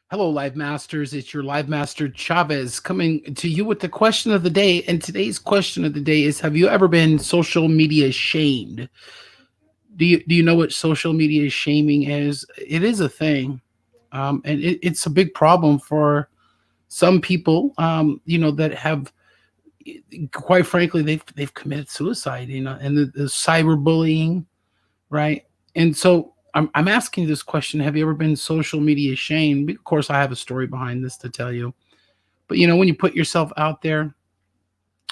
Hello, Live Masters. It's your Live Master Chavez coming to you with the question of the day. And today's question of the day is: have you ever been social media shamed? Do you know what social media shaming is? It is a thing, and it's a big problem for some people. That have, quite frankly, they've committed suicide. And the cyberbullying, right? And so I'm asking you this question: have you ever been social media shamed? Of course, I have a story behind this to tell you. But when you put yourself out there,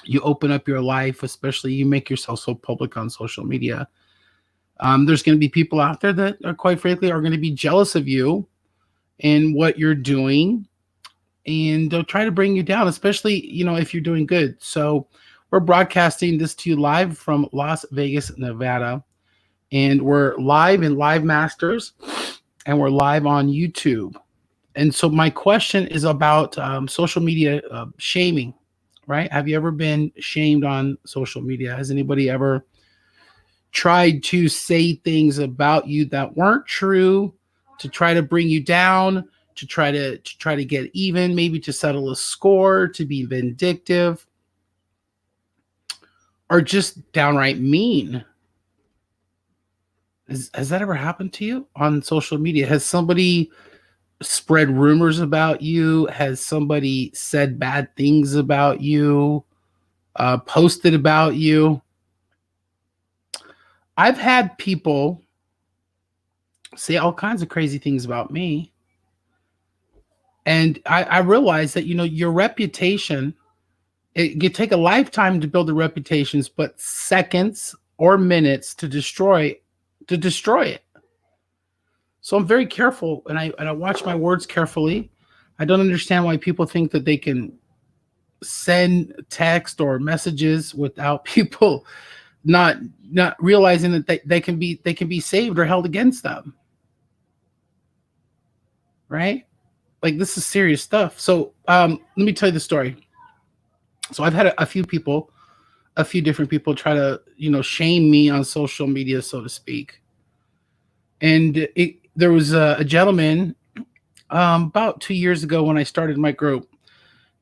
you open up your life, especially you make yourself so public on social media. There's going to be people out there that, are, quite frankly, are going to be jealous of you and what you're doing, and they'll try to bring you down, especially if you're doing good. So we're broadcasting this to you live from Las Vegas, Nevada, and we're live in Live Masters, and we're live on YouTube. And so my question is about social media shaming, right? Have you ever been shamed on social media? Has anybody ever tried to say things about you that weren't true, to try to bring you down, to try to get even, maybe to settle a score, to be vindictive, or just downright mean? Has that ever happened to you on social media? Has somebody spread rumors about you? Has somebody said bad things about you? Posted about you? I've had people say all kinds of crazy things about me, and I realize that your reputation. It could take a lifetime to build the reputations, but seconds or minutes to destroy it. So I'm very careful, and I watch my words carefully. I don't understand why people think that they can send text or messages without people not not realizing that they can be saved or held against them, right? Like, this is serious stuff. So let me tell you the story. So I've had a few different people try to shame me on social media, so to speak. And there was a gentleman about 2 years ago when I started my group,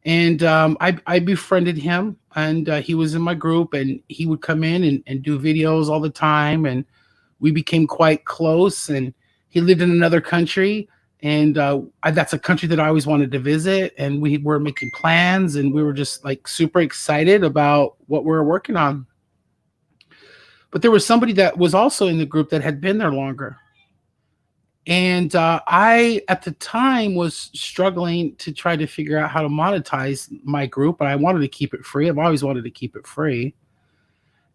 and I befriended him, and he was in my group, and he would come in and do videos all the time, and we became quite close. And he lived in another country, and that's a country that I always wanted to visit, and we were making plans, and we were just like super excited about what we were working on. But there was somebody that was also in the group that had been there longer. And I, at the time, was struggling to try to figure out how to monetize my group, and I wanted to keep it free. I've always wanted to keep it free.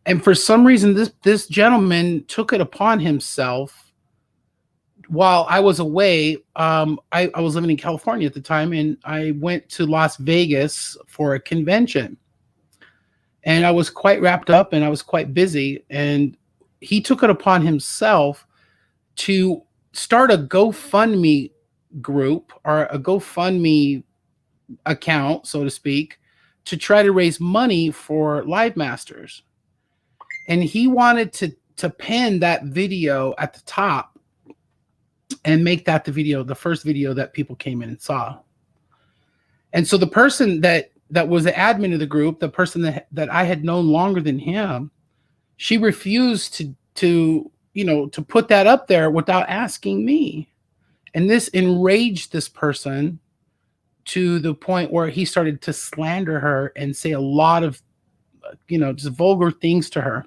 And for some reason, this gentleman took it upon himself while I was away. I was living in California at the time, and I went to Las Vegas for a convention. And I was quite wrapped up, and I was quite busy. And he took it upon himself to start a GoFundMe group, or a GoFundMe account, so to speak, to try to raise money for Live Masters. And he wanted to pin that video at the top and make that the first video that people came in and saw. And so the person that was the admin of the group, the person that I had known longer than him, she refused to put that up there without asking me. And this enraged this person to the point where he started to slander her and say a lot of just vulgar things to her.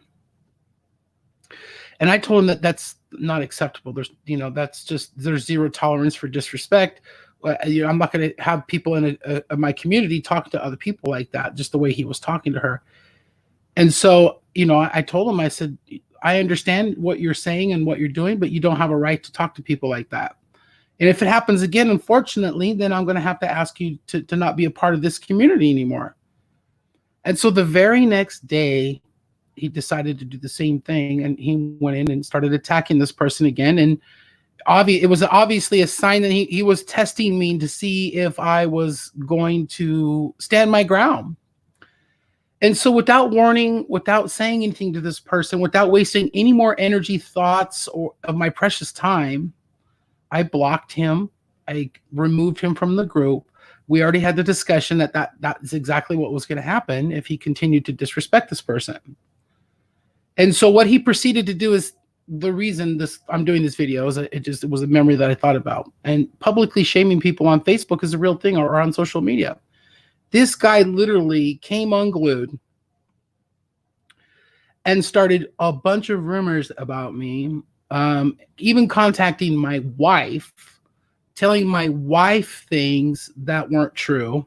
And I told him that that's not acceptable. There's zero tolerance for disrespect. I'm not going to have people in my community talk to other people like that, just the way he was talking to her. And so, I told him, I said, I understand what you're saying and what you're doing, but you don't have a right to talk to people like that. And if it happens again, unfortunately, then I'm going to have to ask you to not be a part of this community anymore. And so the very next day, he decided to do the same thing, and he went in and started attacking this person again. And it was obviously a sign that he was testing me to see if I was going to stand my ground. And so, without warning, without saying anything to this person, without wasting any more energy, thoughts, or of my precious time, I blocked him. I removed him from the group. We already had the discussion that's exactly what was going to happen if he continued to disrespect this person. And so what he proceeded to do is the reason I'm doing this video is it was a memory that I thought about. And publicly shaming people on Facebook is a real thing, or on social media. This guy literally came unglued and started a bunch of rumors about me, even contacting my wife, telling my wife things that weren't true,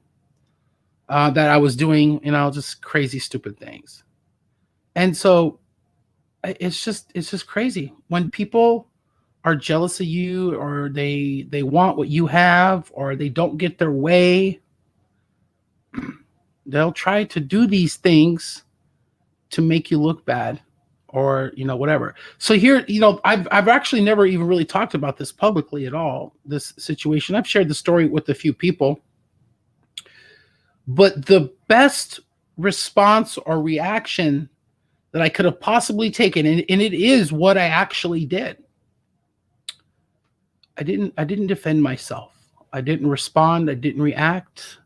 that I was doing, just crazy, stupid things. And so it's just crazy when people are jealous of you, or they want what you have, or they don't get their way. They'll try to do these things to make you look bad, or whatever. So here, I've actually never even really talked about this publicly at all, this situation. I've shared the story with a few people, but the best response or reaction that I could have possibly taken, and it is what I actually did. I didn't defend myself. I didn't respond. I didn't react.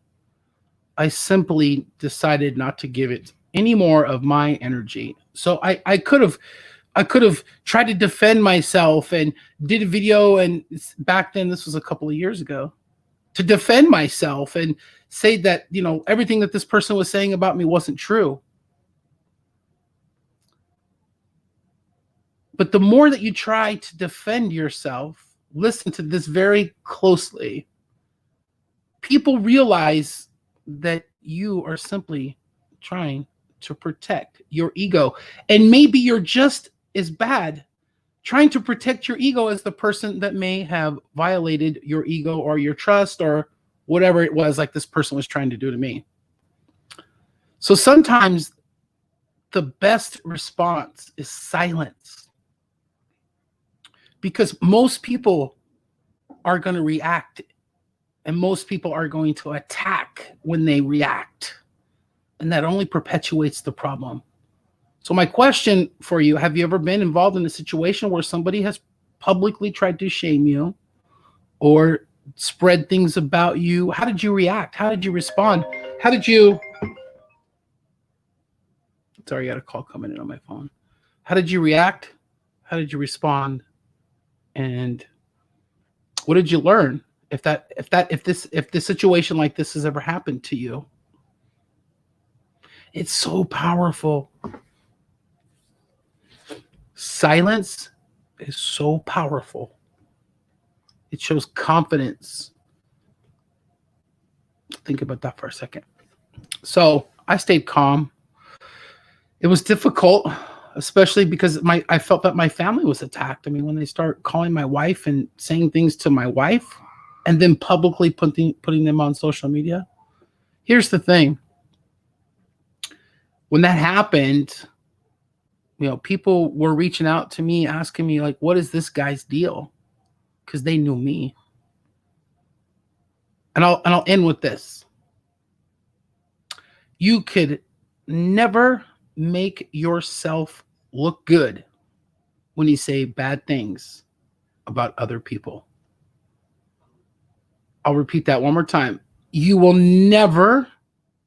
I simply decided not to give it any more of my energy. So I could have tried to defend myself and did a video, and back then, this was a couple of years ago, to defend myself and say that, everything that this person was saying about me wasn't true. But the more that you try to defend yourself, listen to this very closely, people realize that you are simply trying to protect your ego. And maybe you're just as bad trying to protect your ego as the person that may have violated your ego or your trust or whatever it was, like this person was trying to do to me. So sometimes the best response is silence, because most people are going to react, and most people are going to attack when they react. And that only perpetuates the problem. So my question for you, have you ever been involved in a situation where somebody has publicly tried to shame you or spread things about you? How did you react? How did you respond? How did you... Sorry, I got a call coming in on my phone. How did you react? How did you respond? And what did you learn? If this situation like this has ever happened to you? It's so powerful. Silence is so powerful. It shows confidence. Think about that for a second. So I stayed calm. It was difficult, especially because I felt that my family was attacked. I mean, when they start calling my wife and saying things to my wife and then publicly putting them on social media. Here's the thing. When that happened, people were reaching out to me, asking me, like, what is this guy's deal? Because they knew me. And I'll end with this. You could never make yourself look good when you say bad things about other people. I'll repeat that one more time. You will never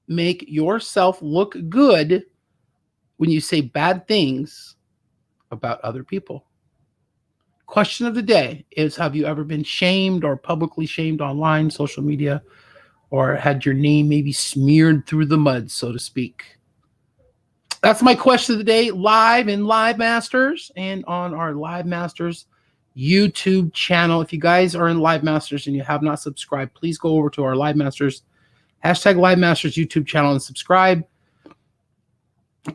make yourself look good when you say bad things about other people. Question of the day is, have you ever been shamed or publicly shamed online, social media, or had your name maybe smeared through the mud, so to speak? That's my question of the day, live in Live Masters and on our Live Masters YouTube channel. If you guys are in Live Masters and you have not subscribed, please go over to our Live Masters, #Live Masters YouTube channel and subscribe.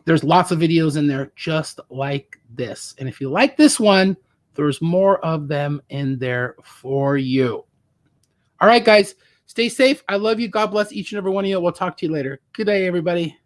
There's lots of videos in there just like this. And if you like this one, there's more of them in there for you. All right, guys, stay safe. I love you. God bless each and every one of you. We'll talk to you later. Good day, everybody.